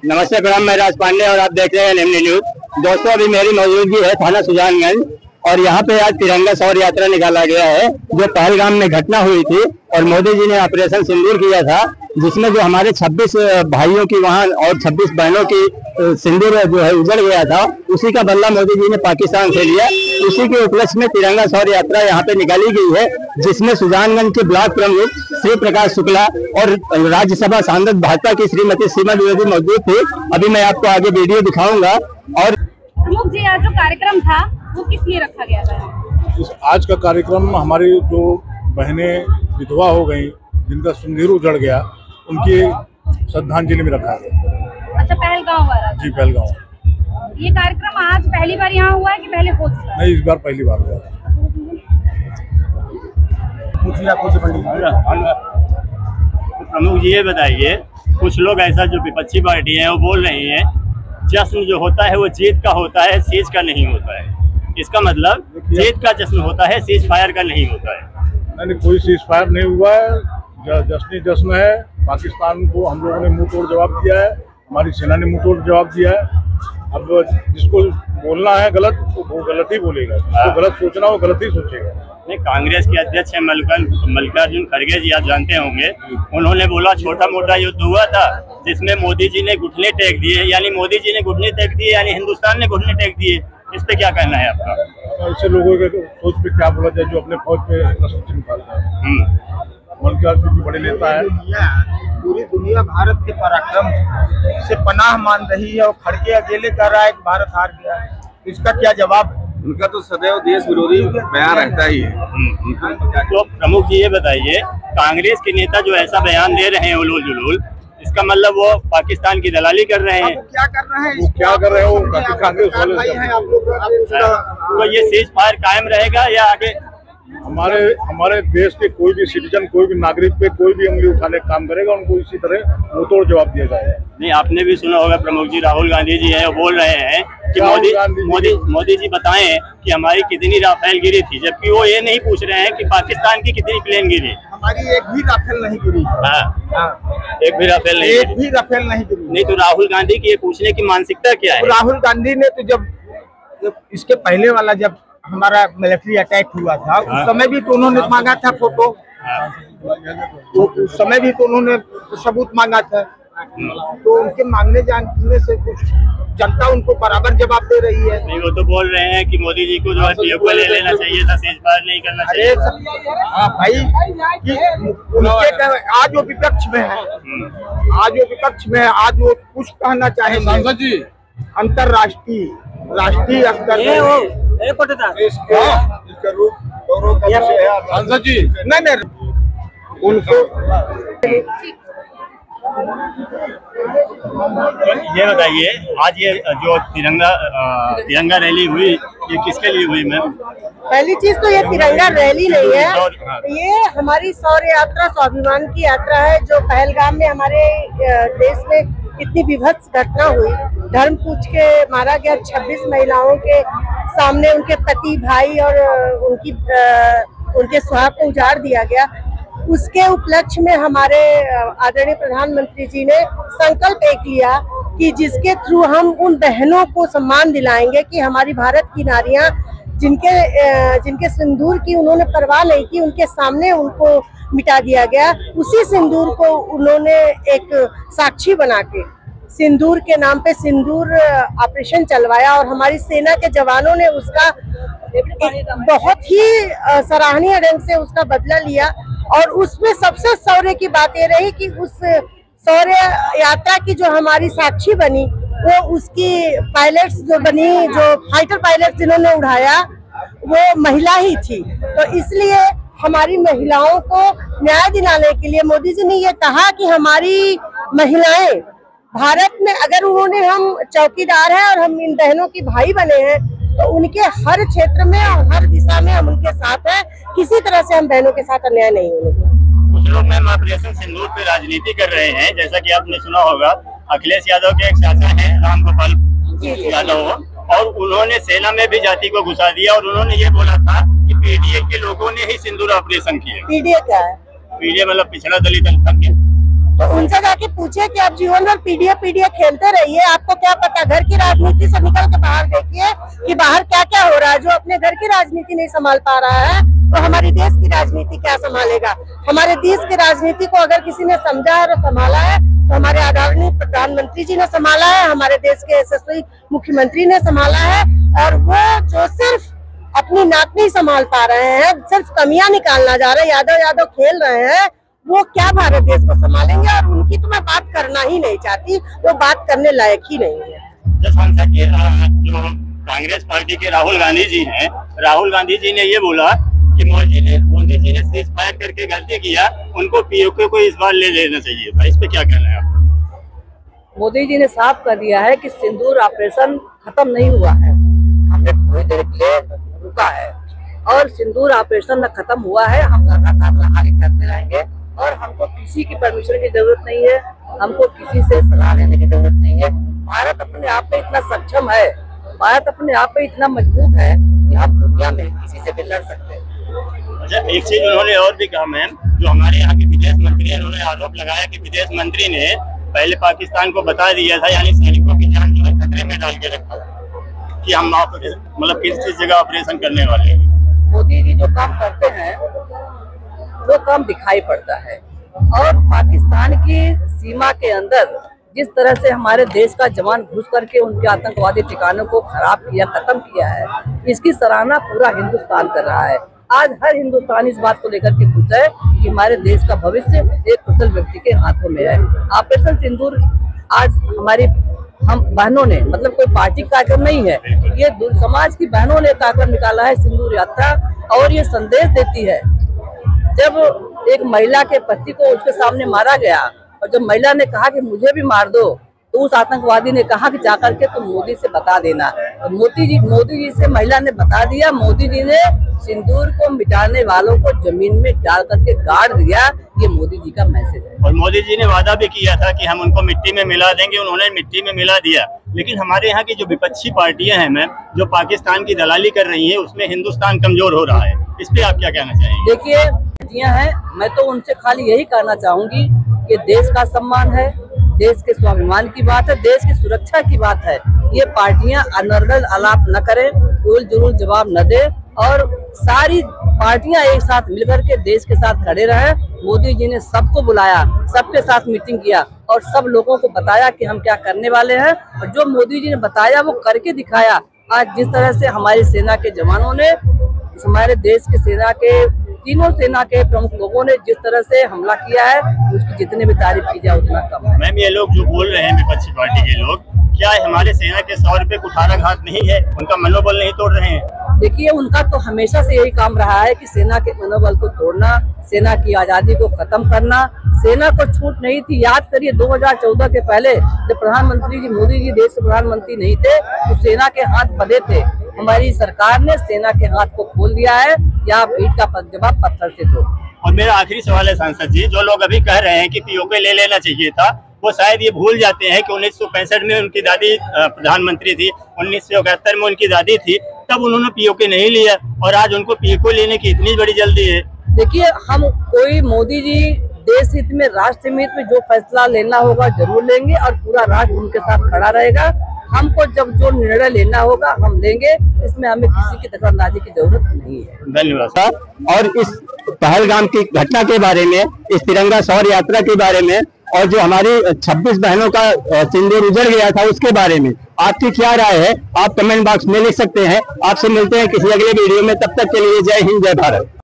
नमस्ते प्रणाम, मैं राज पांडे और आप देख रहे हैं एनएमडी न्यूज। दोस्तों, अभी मेरी मौजूदगी है थाना सुजानगंज और यहाँ पे आज तिरंगा शौर्य यात्रा निकाला गया है जो पहलगाम में घटना हुई थी और मोदी जी ने ऑपरेशन सिंदूर किया था, जिसमें जो हमारे 26 भाइयों की वहाँ और 26 बहनों की सिंदूर जो है उजड़ गया था, उसी का बदला मोदी जी ने पाकिस्तान से लिया। उसी के उपलक्ष्य में तिरंगा शौर्य यात्रा यहाँ पे निकाली गई है, जिसमें सुजानगंज के ब्लॉक प्रमुख श्री प्रकाश शुक्ला और राज्यसभा सांसद भाजपा की श्रीमती सीमा द्विवेदी मौजूद थी। अभी मैं आपको आगे वीडियो दिखाऊंगा। और प्रमुख जी, आज जो कार्यक्रम था वो किस लिए रखा गया था? आज का कार्यक्रम हमारी जो बहनें विधवा हो गई, जिनका सिंदूर उजड़ गया, उनकी श्रद्धांजलि में रखा गया। अच्छा, पहलगाम वाला? जी, पहलगाम। ये कार्यक्रम आज पहली बार यहाँ हुआ है कि पहले हो चुका है? नहीं, इस बार पहली बार हुआ। तो प्रमुख जी ये बताइए, कुछ लोग ऐसा जो विपक्षी पार्टी है वो बोल रही है जश्न जो होता है वो जीत का होता है, सीज का नहीं होता है। इसका मतलब जीत का जश्न होता है, सीज फायर का नहीं होता है। नहीं, कोई सीज फायर नहीं हुआ है। जश्न ही जश्न है। पाकिस्तान को हम लोगों ने मुंह तोड़ जवाब दिया है, हमारी सेना ने मुंह तोड़ जवाब दिया है। अब जिसको बोलना है गलत, वो गलत ही बोलेगा, जिसको गलत सोचना वो गलत ही सोचेगा। नहीं, कांग्रेस के अध्यक्ष है मल्लिकार्जुन खड़गे जी, आप जानते होंगे, उन्होंने बोला छोटा मोटा युद्ध हुआ था जिसमें मोदी जी ने घुटने टेक दिए, यानी मोदी जी ने घुटने टेक दिए यानी हिंदुस्तान ने घुटने टेक दिए। इस पे क्या कहना है आपका? ऐसे लोगों के सोच पे क्या बोला जाए जो अपने फौज पे नस्ल निकालता है। मल्लिकार्जुन जी बड़े नेता है। पूरी दुनिया भारत के पराक्रम से पनाह मान रही है और खड़गे अकेले कर रहा है कि भारत हार गया है। इसका क्या जवाब? उनका तो सदैव देश विरोधी बयान रहता ही है। तो प्रमुख जी ये बताइए, कांग्रेस के नेता जो ऐसा बयान दे रहे हैं उलूल जुलूल, इसका मतलब वो पाकिस्तान की दलाली कर रहे हैं? क्या कर रहे हैं? वो क्या कर रहे हो? कांग्रेस वाले हैं आप लोग। तो ये सीज फायर कायम रहेगा या आगे? हमारे देश के कोई भी सिटीजन, कोई भी नागरिक पे कोई भी उंगली उठाने का काम करेगा, उनको इसी तरह मुंह तोड़ जवाब दिया जाएगा। नहीं, आपने भी सुना होगा प्रमुख जी, राहुल गांधी जी है वो बोल रहे हैं कि मोदी जी बताएं कि हमारी कितनी राफेल गिरी थी, जबकि वो ये नहीं पूछ रहे हैं कि पाकिस्तान की कितनी प्लेन गिरी। हमारी एक भी राफेल नहीं गिरी। एक भी राफेल नहीं, एक भी राफेल नहीं गिरी। नहीं, तो राहुल गांधी की ये पूछने की मानसिकता क्या है? राहुल गांधी ने तो जब इसके पहले वाला जब हमारा मिलिट्री अटैक हुआ था, उस समय भी तो उन्होंने मांगा था फोटो, उस समय भी तो उन्होंने सबूत मांगा था। तो उनके मांगने जानने से कुछ जनता उनको बराबर जवाब दे रही है। नहीं, वो तो बोल रहे हैं कि मोदी जी को जो है पीओ को ले लेना चाहिए था, सीज फायर नहीं करना चाहिए। हाँ भाई, उनके आज वो विपक्ष में है, आज वो कुछ कहना चाहे सांसद जी अंतरराष्ट्रीय राष्ट्रीय स्तर सांसद जी नहीं उनको। ये बताइए, आज ये जो तिरंगा रैली हुई, ये किसके लिए हुई मैम? पहली चीज तो ये तिरंगा रैली नहीं है, ये हमारी शौर्य यात्रा, स्वाभिमान की यात्रा है, जो पहलगाम में हमारे देश में इतनी विभत्स घटना हुई, धर्म पूछ के मारा गया, 26 महिलाओं के सामने उनके पति, भाई और उनके सुहाग को उजाड़ दिया गया। उसके उपलक्ष्य में हमारे आदरणीय प्रधानमंत्री जी ने संकल्प एक लिया कि जिसके थ्रू हम उन बहनों को सम्मान दिलाएंगे कि हमारी भारत की नारियां जिनके सिंदूर की उन्होंने परवाह नहीं की, उनके सामने उनको मिटा दिया गया। उसी सिंदूर को उन्होंने एक साक्षी बना के सिंदूर के नाम पे सिंदूर ऑपरेशन चलवाया और हमारी सेना के जवानों ने उसका बहुत ही सराहनीय ढंग से उसका बदला लिया। और उसमें सबसे शौर्य की बात ये रही कि उस शौर्य यात्रा की जो हमारी साक्षी बनी, वो उसकी पायलट्स जो बनी, जो फाइटर पायलट जिन्होंने उड़ाया, वो महिला ही थी। तो इसलिए हमारी महिलाओं को न्याय दिलाने के लिए मोदी जी ने ये कहा कि हमारी महिलाएं भारत में, अगर उन्होंने, हम चौकीदार हैं और हम इन बहनों की भाई बने हैं, तो उनके हर क्षेत्र में और हर दिशा में हम उनके साथ हैं। किसी तरह से हम बहनों के साथ अन्याय नहीं होने देंगे। कुछ लोग मैम ऑपरेशन सिंदूर पे राजनीति कर रहे हैं, जैसा कि आपने सुना होगा, अखिलेश यादव के एक चाचा हैं रामगोपाल यादव, और उन्होंने सेना में भी जाति को घुसा दिया और उन्होंने ये बोला था कि पीडीए के लोगों ने ही सिंदूर ऑपरेशन किया। पीडीए क्या है? पीडीए मतलब पिछड़ा दलित अल्पसंख्यक। तो उनसे जाके पूछिए कि आप जीवन भर पीडीए खेलते रहिए, आपको क्या पता। घर की राजनीति से निकल के बाहर देखिए कि बाहर क्या क्या हो रहा है। जो अपने घर की राजनीति नहीं संभाल पा रहा है तो हमारी देश की राजनीति क्या संभालेगा। हमारे देश की राजनीति को अगर किसी ने समझा और संभाला है तो हमारे आदरणीय प्रधानमंत्री जी ने संभाला है, हमारे देश के यशस्वी मुख्यमंत्री ने संभाला है। और वो जो सिर्फ अपनी नाक नहीं संभाल पा रहे हैं, सिर्फ कमियां निकालना जा रहे हैं, यादव खेल रहे हैं, वो क्या भारत देश को संभालेंगे। और उनकी तो मैं बात करना ही नहीं चाहती, वो बात करने लायक ही नहीं है। जो कांग्रेस पार्टी के राहुल गांधी जी हैं, राहुल गांधी जी ने ये बोला कि मोदी जी ने सीज फायर करके गलती किया, उनको पीओके को इस बार ले लेना चाहिए था। इस पे क्या कहना है आपका? मोदी जी ने साफ कर दिया है कि सिंदूर ऑपरेशन खत्म नहीं हुआ है, हमने थोड़ी देर के लिए रुका है और सिंदूर ऑपरेशन न खत्म हुआ है। हम लगातार आगे करते रहेंगे और हमको किसी की परमिशन की जरूरत नहीं है, हमको किसी से सलाह लेने की जरूरत नहीं है। भारत अपने आप में इतना सक्षम है, भारत अपने आप में इतना मजबूत है कि हम दुनिया में किसी से भी लड़ सकते हैं। अच्छा, एक चीज उन्होंने और भी कहा मैम, जो हमारे यहाँ के विदेश मंत्री हैं, उन्होंने आरोप लगाया कि विदेश मंत्री ने पहले पाकिस्तान को बता दिया था, यानी सैनिकों की जान जो है खतरे में डाल के रखा कि हम मतलब किस जगह ऑपरेशन करने वाले हैं। मोदी जी जो काम करते हैं वो काम दिखाई पड़ता है और पाकिस्तान की सीमा के अंदर जिस तरह से हमारे देश का जवान घुस करके उनके आतंकवादी ठिकानों को खराब किया, खत्म किया है, इसकी सराहना पूरा हिंदुस्तान कर रहा है। आज हर हिंदुस्तानी इस बात को लेकर के खुश है कि हमारे देश का भविष्य एक कुशल व्यक्ति के हाथों में है। ऑपरेशन सिंदूर आज हम बहनों ने, मतलब कोई पार्टी का कार्यक्रम नहीं है, ये समाज की बहनों ने कार्यक्रम निकाला है सिंदूर यात्रा। और ये संदेश देती है, जब एक महिला के पति को उसके सामने मारा गया और जब महिला ने कहा कि मुझे भी मार दो, तो उस आतंकवादी ने कहा कि जाकर के तुम मोदी से बता देना। तो मोदी जी से महिला ने बता दिया। मोदी जी ने सिंदूर को मिटाने वालों को जमीन में डाल करके गाड़ दिया। ये मोदी जी का मैसेज है। और मोदी जी ने वादा भी किया था कि हम उनको मिट्टी में मिला देंगे, उन्होंने मिट्टी में मिला दिया। लेकिन हमारे यहाँ की जो विपक्षी पार्टियां हैं मैम, जो पाकिस्तान की दलाली कर रही है, उसमें हिंदुस्तान कमजोर हो रहा है। इस पे आप क्या कहना चाहेंगे? देखिए, पार्टियां हैं, मैं तो उनसे खाली यही कहना चाहूंगी कि देश का सम्मान है, देश के स्वाभिमान की बात है, देश की सुरक्षा की बात है। ये पार्टियां अनर्गल आलाप न करें, उल जुलूल जवाब न दे और सारी पार्टियां एक साथ मिलकर के देश के साथ खड़े रहे। मोदी जी ने सबको बुलाया, सबके साथ मीटिंग किया और सब लोगों को बताया कि हम क्या करने वाले हैं। और जो मोदी जी ने बताया वो करके दिखाया। आज जिस तरह से हमारी सेना के जवानों ने, हमारे देश के सेना के तीनों सेना के प्रमुख लोगों ने जिस तरह से हमला किया है, उसकी जितनी भी तारीफ की जाए उतना कम है। मैम, ये लोग जो बोल रहे हैं विपक्षी पार्टी के लोग, क्या हमारे सेना के 100 रुपए कुठाराघात नहीं है? उनका मनोबल नहीं तोड़ रहे हैं? देखिए, उनका तो हमेशा से यही काम रहा है कि सेना के मनोबल को तोड़ना, सेना की आजादी को खत्म करना। सेना को छूट नहीं थी। याद करिए 2014 के पहले जब प्रधानमंत्री जी मोदी जी देश के प्रधानमंत्री नहीं थे तो सेना के हाथ बंधे थे। हमारी सरकार ने सेना के हाथ को खोल दिया है। या ईंट का जवाब पत्थर से दो। और मेरा आखिरी सवाल है सांसद जी, जो लोग अभी कह रहे हैं कि पीओके ले लेना चाहिए था, वो शायद ये भूल जाते हैं कि 1965 में उनकी दादी प्रधानमंत्री थी, 1971 में उनकी दादी थी, तब उन्होंने पीओके नहीं लिया और आज उनको पीओके लेने की इतनी बड़ी जल्दी है। देखिए, हम कोई मोदी जी देश हित में, राष्ट्र हित में जो फैसला लेना होगा जरूर लेंगे और पूरा राष्ट्र उनके साथ खड़ा रहेगा। हमको जब जो निर्णय लेना होगा हम लेंगे, इसमें हमें किसी की दखलंदाजी की जरूरत नहीं है। धन्यवाद सर। और इस पहलगाम की घटना के बारे में, इस तिरंगा शौर्य यात्रा के बारे में और जो हमारी 26 बहनों का सिंदूर उजड़ गया था उसके बारे में आपकी क्या राय है? आप कमेंट बॉक्स में लिख सकते हैं। आपसे मिलते हैं किसी अगले वीडियो में, तब तक के लिए जय हिंद, जय भारत।